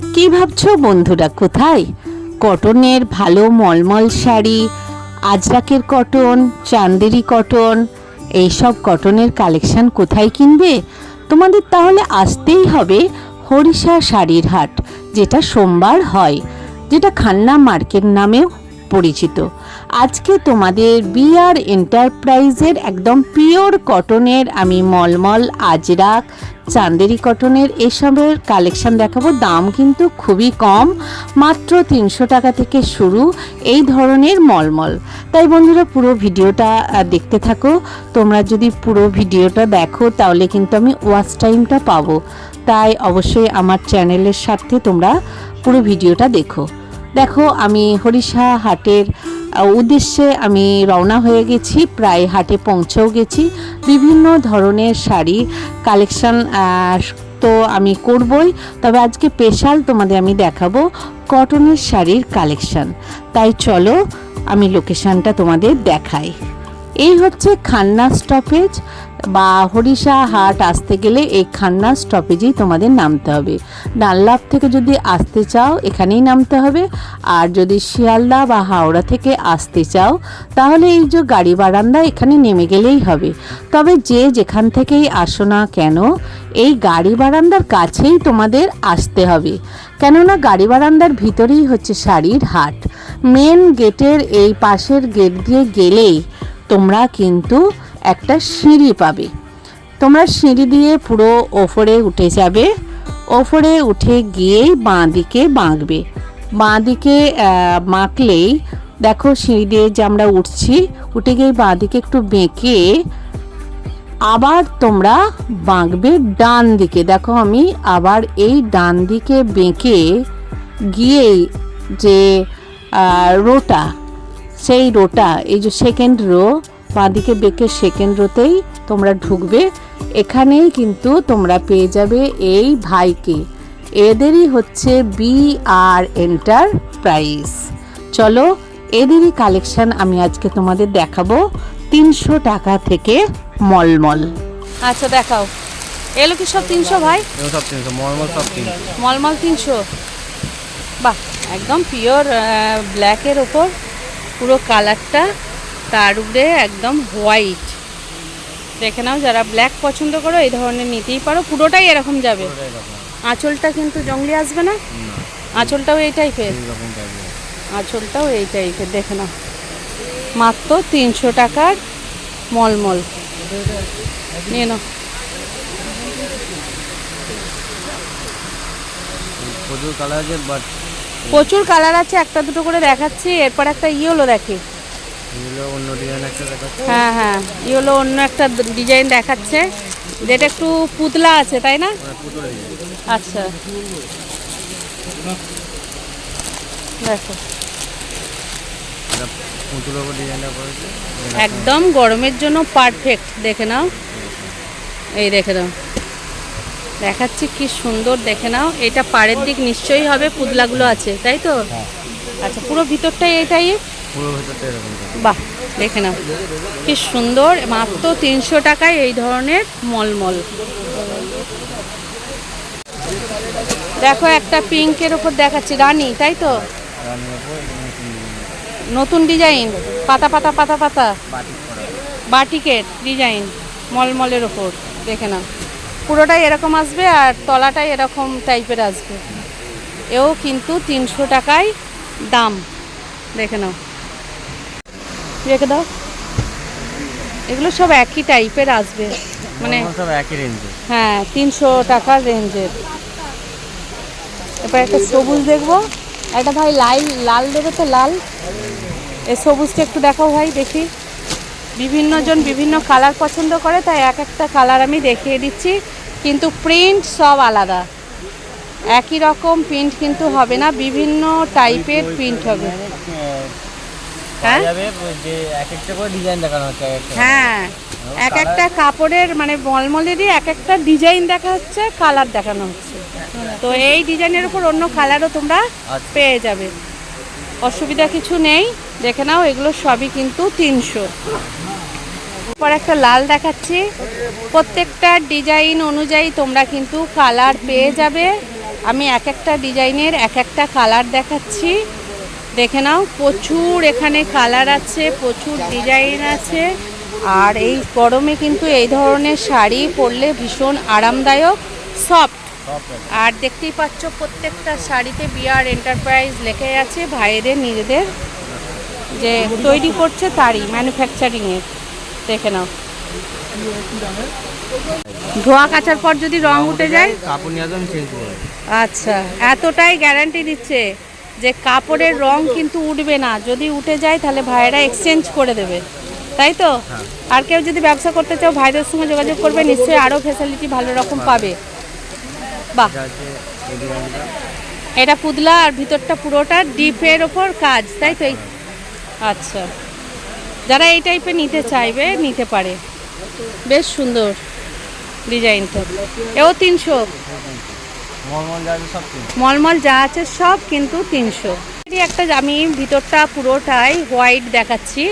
কি ভাবছো বন্ধুরা? কোথায় কটনের ভালো মলমল শাড়ি, আজরাকের কটন, চান্দেরি কটন, এইসব কটনের কালেকশন কোথায় কিনবে? তোমাদের তাহলে আসতেই হবে হরিষা শাড়ির হাট, যেটা সোমবার হয়, যেটা খান্না মার্কেট নামেও পরিচিত। আজকে তোমাদের বিআর এন্টারপ্রাইজের একদম পিওর কটনের আমি মলমল, আজরাক, চান্দেরি কটনের এসবের কালেকশন দেখাবো। দাম কিন্তু খুবই কম, মাত্র 300 টাকা থেকে শুরু এই ধরনের মলমল। তাই বন্ধুরা পুরো ভিডিওটা দেখতে থাকো। তোমরা যদি পুরো ভিডিওটা দেখো তাহলে কিন্তু আমি ওয়াচ টাইমটা পাবো, তাই অবশ্যই আমার চ্যানেলের সাথে তোমরা পুরো ভিডিওটা দেখো। দেখো আমি হরিষা হাটের উদ্দেশ্যে আমি রওনা হয়ে গেছি, প্রায় হাটে পৌঁছেও গেছি। বিভিন্ন ধরনের শাড়ি কালেকশন তো আমি করবই, তবে আজকে স্পেশাল তোমাদের আমি দেখাবো কটনের শাড়ির কালেকশন। তাই চলো আমি লোকেশনটা তোমাদের দেখাই। এই হচ্ছে খান্না স্টপেজ বা হরিষা হাট আসতে গেলে এই খান্না স্টপেজেই তোমাদের নামতে হবে। ডানলাভ থেকে যদি আসতে চাও এখানেই নামতে হবে, আর যদি শিয়ালদা বা হাওড়া থেকে আসতে চাও তাহলে এই যে গাড়ি বারান্দা এখানে নেমে গেলেই হবে। তবে যে যেখান থেকেই আসো না কেন এই গাড়ি বারান্দার কাছেই তোমাদের আসতে হবে, কেননা গাড়ি বারান্দার ভিতরেই হচ্ছে শাড়ির হাট। মেন গেটের এই পাশের গেট দিয়ে গেলেই তোমরা কিন্তু একটা সিঁড়ি পাবে। তোমরা সিঁড়ি দিয়ে পুরো ওপরে উঠে যাবে, ওপরে উঠে গিয়েই বাঁ দিকে বাঁকবে। বাঁ দিকে বাঁকলেই দেখো সিঁড়ি দিয়ে যে আমরা উঠছি, উঠে গিয়ে বাঁ দিকে একটু বেঁকে আবার তোমরা বাঁকবে ডান দিকে। দেখো আমি আবার এই ডান দিকে বেঁকে গিয়ে যে রোটা, সেই রোটা এই যে সেকেন্ড রো, বাঁ দিকে বেঁকে সেকেন্ড রোতেই তোমরা ঢুকবে। এখানেই কিন্তু তোমরা পেয়ে যাবে এই ভাইকে, এদেরই হচ্ছে বিআর এন্টারপ্রাইজ। চলো এদেরই কালেকশন আমি আজকে তোমাদের দেখাবো 300 টাকা থেকে মলমল। আচ্ছা দেখাও, এলো কি সব 300 ভাই? সব 300, মলমল সব 300। মলমল 300। বাহ, একদম পিওর ব্ল্যাকের ওপর পুরো কালারটা, তার উপরে একদম হোয়াইট। দেখে নাও, যারা ব্ল্যাক পছন্দ করো এই ধরনের নিতেই পারো। পুরোটাই এরকম যাবে, আঁচলটা কিন্তু জঙ্গলি আসবে না, আঁচলটাও এই টাইপের, আঁচলটাও এই টাইপের। দেখে নাও, মাত্র 300 টাকার মলমল নিয়ে নাও। প্রচুর কালার আছে, বাট প্রচুর কালার আছে, একটা দুটো করে দেখাচ্ছি। এরপর একটা ইয়েলো দেখে, অন্য ডিজাইন একটা দেখাচ্ছে। হ্যাঁ হ্যাঁ, ইয়েলো অন্য একটা ডিজাইন দেখাচ্ছে, যেটা একটু পুতলা আছে তাই না? আচ্ছা দেখো, একদম গরমের জন্য পারফেক্ট। দেখে নাও, এই দেখে নাও, দেখাচ্ছি কি সুন্দর। দেখে নাও, এটা পাড়ের দিক নিশ্চয়ই হবে, পুতলাগুলো আছে তাই তো? আচ্ছা, পুরো ভিতরটাই এইটাই? পুরো ভিতরটা এরকম। বাহ, দেখে নাও কি সুন্দর, মাত্র 300 টাকায় এই ধরনের মলমল। দেখো একটা পিঙ্কের ওপর দেখাচ্ছি, রানী তাই তো? নতুন ডিজাইন, পাতা পাতা পাতা পাতা বাটিকের ডিজাইন মলমলের ওপর। দেখে নাও, পুরোটাই এরকম আসবে আর তলাটাই এরকম টাইপের আসবে। এও কিন্তু 300 টাকায় দাম। দেখে নাও, রেখে দাও, এগুলো সব একই টাইপের আসবে, মানে সব একই রেঞ্জে। হ্যাঁ, 300 টাকার রেঞ্জের। এরপর একটা সবুজ দেখবো, একটা ভাই লাল দেবে তো? লাল, এই সবুজটা একটু দেখাও ভাই দেখি। বিভিন্ন জন বিভিন্ন কালার পছন্দ করে, তাই এক একটা কালার আমি দেখিয়ে দিচ্ছি, কিন্তু প্রিন্ট সব আলাদা। একই রকম প্রিন্ট কিন্তু হবে না, বিভিন্ন টাইপের প্রিন্ট হবে। হ্যাঁ এক একটা করে ডিজাইন দেখানো হচ্ছে। হ্যাঁ, এক একটা কাপড়ের মানে মলমলেরই এক একটা ডিজাইন দেখা হচ্ছে, কালার দেখানো হচ্ছে। তো এই ডিজাইনের উপর অন্য কালারও তোমরা পেয়ে যাবে, অসুবিধা কিছু নেই। দেখে নাও, এগুলো সবই কিন্তু 300। পর একটা লাল দেখাচ্ছি, প্রত্যেকটা ডিজাইন অনুযায়ী তোমরা কিন্তু কালার পেয়ে যাবে। আমি এক একটা ডিজাইনের এক একটা কালার দেখাচ্ছি, দেখে নাও। প্রচুর এখানে কালার আছে, প্রচুর ডিজাইন আছে। আর এই গরমে কিন্তু এই ধরনের শাড়ি পরলে ভীষণ আরামদায়ক, সফট। আর দেখতেই পাচ্ছ প্রত্যেকটা শাড়িতে বিআর এন্টারপ্রাইজ লেখা আছে, ভাইদের নিজেদের যে তৈরি করছে তারই ম্যানুফ্যাকচারিংয়ের। দেখে নাও, ধোয়া কাচার পর যদি রং উঠে যায়, কাপড় নিয়ে আসবে আমি চেঞ্জ করবো। আচ্ছা, এতটাই গ্যারান্টি দিচ্ছে যে কাপড়ের রং কিন্তু উঠবে না, যদি উঠে যায় তাহলে ভাইরা এক্সচেঞ্জ করে দেবে, তাই তো? আর কেউ যদি ব্যবসা করতে চাও ভাইদের সঙ্গে যোগাযোগ করবে, নিশ্চয়ই আরও ফ্যাসিলিটি ভালো রকম পাবে। বাহ, এটা পুতলা আর ভিতরটা পুরোটা ডিপের ওপর কাজ, তাই তো? আচ্ছা, যারা এই টাইপের নিতে চাইবে নিতে পারে, বেশ সুন্দর ডিজাইনটা। এও 300, মলমল যা আছে সব কিন্তু 300। একটা আমি ভিতরটা পুরোটাই হোয়াইট দেখাচ্ছি,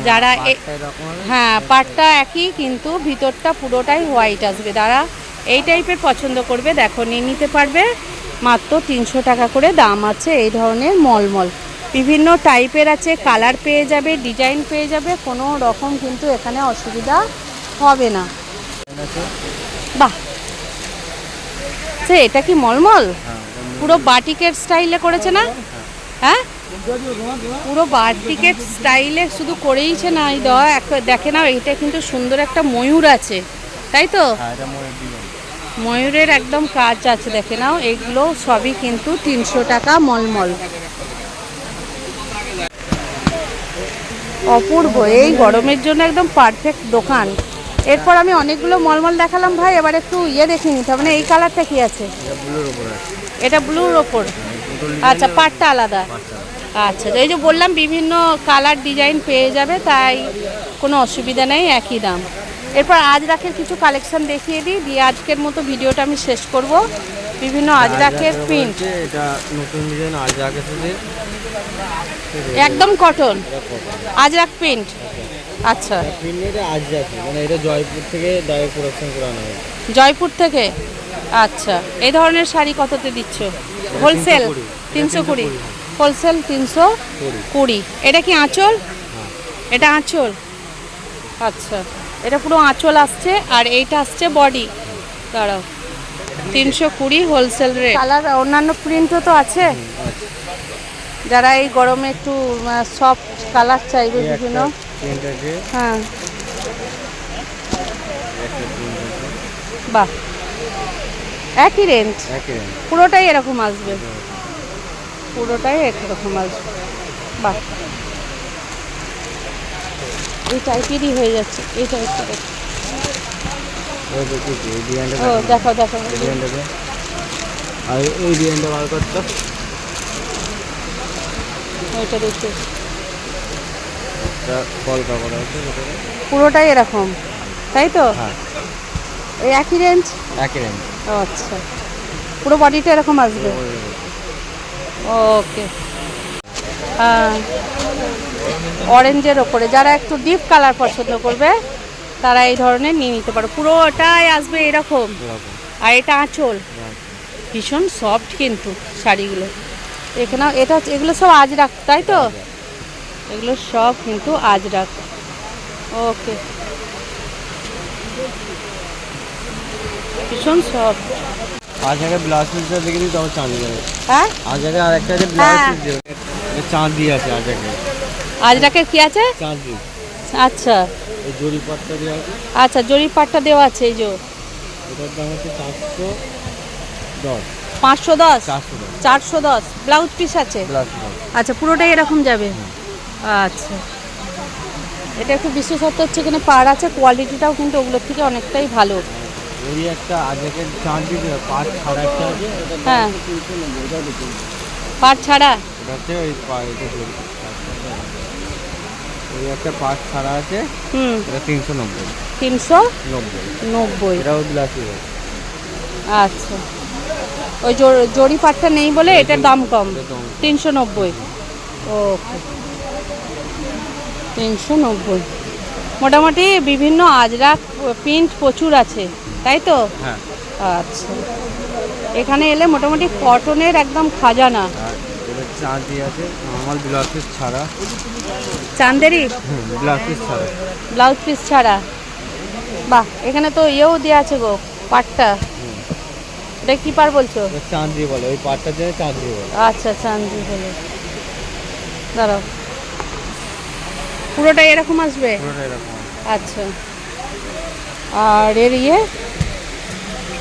যারা হ্যাঁ পাটটা একই কিন্তু ভিতরটা পুরোটাই হোয়াইট আসবে, যারা এই টাইপের পছন্দ করবে দেখো নিয়ে নিতে পারবে। মাত্র 300 টাকা করে দাম আছে এই ধরনের মলমল। বিভিন্ন টাইপের আছে, কালার পেয়ে যাবে, ডিজাইন পেয়ে যাবে, কোনো রকম কিন্তু এখানে অসুবিধা হবে না। বাহ, এটা কি মলমল? পুরো বাটিকের স্টাইলে করেছে না? হ্যাঁ, পুরো বাটিকের স্টাইলে শুধু করেইছে না, এই দেখে নাও, এইটা কিন্তু সুন্দর একটা ময়ূর আছে, তাই তো? ময়ূরের একদম কাজ আছে, দেখে নাও। এগুলো সবই কিন্তু 300 টাকা মলমল। অপূর্ব, এই গরমের জন্য একদম পারফেক্ট দোকান। এরপর আমি অনেকগুলো মলমল দেখালাম ভাই, এবার একটু দেখে নিতে হবে না, এই কালারটা কি আছে? এটা ব্লুর ওপর, আচ্ছা পাটটা আলাদা। আচ্ছা, এই যে বললাম বিভিন্ন কালার ডিজাইন পেয়ে যাবে, তাই কোনো অসুবিধা নেই, একই দাম। এরপর আজরাকের কিছু কালেকশন দেখিয়ে দিই, দিয়ে আজকের মতো ভিডিওটা আমি শেষ করব। বিভিন্ন আজরাকের প্রিন্ট, এটা নতুন ডিজাইন আজরাক এসেছে, একদম কটন আজরাক প্রিন্ট। আচ্ছা, প্রিন্টের আজরাক, মানে এটা জয়পুর থেকে ডাইরেক্ট প্রোডাকশন করানো হয়। জয়পুর থেকে? আচ্ছা, এই ধরনের শাড়ি কততে দিচ্ছ? Wholesale 320, wholesale 320। এটা কি আঁচল? এটা আঁচল, আচ্ছা, এটা পুরো আঁচল আসছে, আর এইটা আসছে বডি। দাঁড়াও, 320 হোলসেল রেট। কালার অন্যান্য প্রিন্টও তো আছে, যারা এই গরমে একটু সফট কালার চাইবে বিভিন্ন। হ্যাঁ, বাহ, একই রেঞ্জ, পুরোটাই এরকম আসবে, পুরোটাই একরকম আসবে। বাহ, এই টাইপেরই হয়ে যাচ্ছে, এই টাইপের। ও দেখো দেখো, আর এই ডিজাইনটা বার করতে ওইটা দেখতে কলকা করা আছে, পুরোটাই এরকম, তাই তো? হ্যাঁ, এই একই রেঞ্জ, একই রেঞ্জ। ও আচ্ছা, পুরো বডিটা এরকম আসবে। ওকে, হ্যাঁ, অরেঞ্জের ওপরে যারা একটু ডিপ কালার পছন্দ করবে তারা এই ধরনের নিয়ে নিতে পারো, পুরোটাই আসবে এরকম। আর এটা আঁচল, ভীষণ সফট কিন্তু শাড়িগুলো। এখানে এটা এগুলো সব আজরাক, তাই তো? এগুলো সব কিন্তু আজরাক। ওকে, ভীষণ সফট। আজ আগে ব্লাউজ পিসটা দেখে দিই, তবে চাঁদি যাবে। হ্যাঁ, আজ আগে আর একটা আছে ব্লাউজ পিস দেবে, চাঁদি আছে আজ আগে। আজরাকের কি আছে? চাঁদি। আচ্ছা, এই জরি পাটটা দেওয়া আছে। আচ্ছা, জরি পাটটা দেওয়া আছে, এই যে এটার দাম হচ্ছে 410। 510, 410 ব্লাউজ পিস আছে। আচ্ছা, পুরোটাই এরকম যাবে। আচ্ছা, এটা একটু বিশেষত্ব হচ্ছে এখানে পাড় আছে, কোয়ালিটিটাও কিন্তু ওগুলোর থেকে অনেকটাই ভালো। ওই একটা আজকে চাঁদি পাট ছাড়া একটা আছে। হ্যাঁ, পাট ছাড়া, এটা হচ্ছে ওই ওই একটা পাট ছাড়া আছে। এটা 390। 390, এটাও ব্লাউজ পিস। আচ্ছা, ওই জরি পাটটা নেই বলে এটার দাম কম, 390। ওকে, 390। মোটামুটি বিভিন্ন আজরাক প্রিন্ট প্রচুর আছে, তাই তো? হ্যাঁ, আচ্ছা, এখানে এলে মোটামুটি কটনের একদম খাজানা। আর এটা চাঁদি আছে নর্মাল ব্লাউজ পিস ছাড়া। চান্দেরি ব্লাউজ পিস ছাড়া। ব্লাউজ পিস ছাড়া। বাহ, এখানে তো ইয়েও দেওয়া আছে গো, পাটটা। এটা কি পার বলছো? এটা চাঁদি বলে, ওই পাটটা দিয়ে চাঁদি বলে। আচ্ছা, চান্দি বলে। দাঁড়াও, পুরোটা এরকম আসবে? পুরোটা এরকম। আচ্ছা, আর এর ইয়ে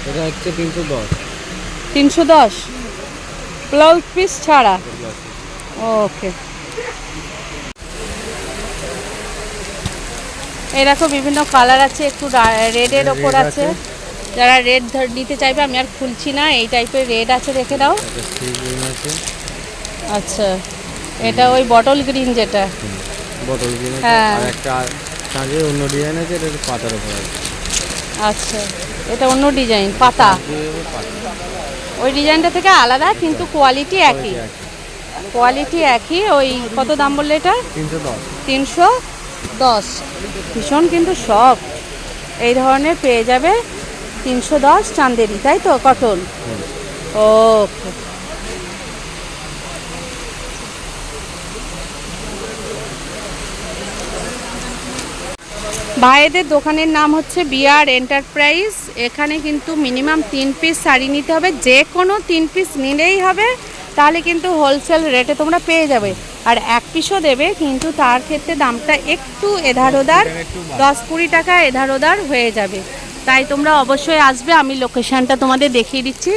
এটা হচ্ছে 310। 310 ব্লাউজ পিস ছাড়া। ওকে, এই দেখো বিভিন্ন কালার আছে, একটু রেডের ওপর আছে। যারা রেড নিতে চাইবে, আমি আর খুলছি না, এই টাইপের রেড আছে, রেখে দাও। এটা সি গ্রিন আছে। আচ্ছা, এটা ওই বটল গ্রিন যেটা। বটল গ্রিন আছে। হ্যাঁ। আর একটা চাঁদের অন্য ডিজাইন আছে, এটা একটু পাতার উপর আছে। আচ্ছা, এটা অন্য ডিজাইন, পাতা। ওই ডিজাইনটা থেকে আলাদা, কিন্তু কোয়ালিটি একই। কোয়ালিটি একই। ওই কত দাম বললে এটা? 310। 310। ভীষণ কিন্তু সফট, এই ধরনের পেয়ে যাবে 310 চান্দেরি, তাই তো? কটন। ওকে, ভাইদের দোকানের নাম হচ্ছে বিআর এন্টারপ্রাইজ। এখানে কিন্তু মিনিমাম 3 পিস শাড়ি নিতে হবে, যে কোনো 3 পিস নিলেই হবে, তাহলে কিন্তু হোলসেল রেটে তোমরা পেয়ে যাবে। আর 1 পিসও দেবে, কিন্তু তার ক্ষেত্রে দামটা একটু এধার ওধার, 10-20 টাকা এধার ওধার হয়ে যাবে। তাই তোমরা অবশ্যই আসবে। আমি লোকেশানটা তোমাদের দেখিয়ে দিচ্ছি।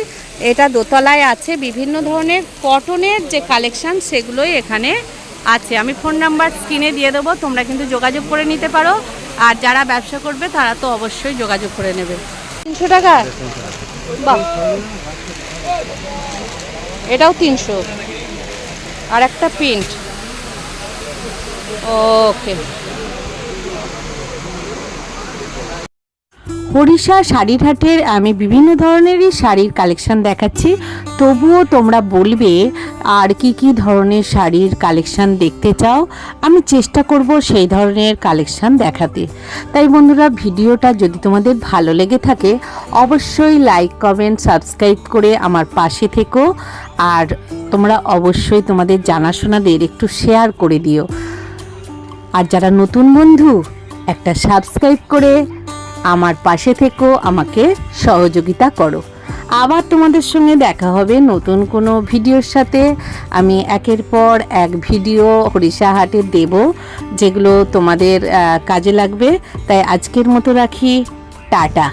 এটা দোতলায় আছে। বিভিন্ন ধরনের কটনের যে কালেকশান, সেগুলোই এখানে আছে। আমি ফোন নাম্বার স্ক্রিনে দিয়ে দেবো, তোমরা কিন্তু যোগাযোগ করে নিতে পারো। আর যারা ব্যবসা করবে তারা তো অবশ্যই যোগাযোগ করে নেবে। 300 টাকা? বাহ, এটাও 300। আর একটা প্রিন্ট। ওকে, হরিষা শাড়ির হাটের আমি বিভিন্ন ধরনেরই শাড়ির কালেকশন দেখাচ্ছি, তবুও তোমরা বলবে আর কি কি ধরনের শাড়ির কালেকশন দেখতে চাও, আমি চেষ্টা করব সেই ধরনের কালেকশন দেখাতে। তাই বন্ধুরা, ভিডিওটা যদি তোমাদের ভালো লেগে থাকে, অবশ্যই লাইক, কমেন্ট, সাবস্ক্রাইব করে আমার পাশে থেকো। আর তোমরা অবশ্যই তোমাদের জানাশোনাদের একটু শেয়ার করে দিও। আর যারা নতুন বন্ধু, একটা সাবস্ক্রাইব করে আমার পাশে থেকো, আমাকে সহযোগিতা করো। আবার তোমাদের সঙ্গে দেখা হবে নতুন কোনো ভিডিওর সাথে। আমি একের পর এক ভিডিও হরিষা হাটের দেব, যেগুলো তোমাদের কাজে লাগবে। তাই আজকের মতো রাখি, টাটা।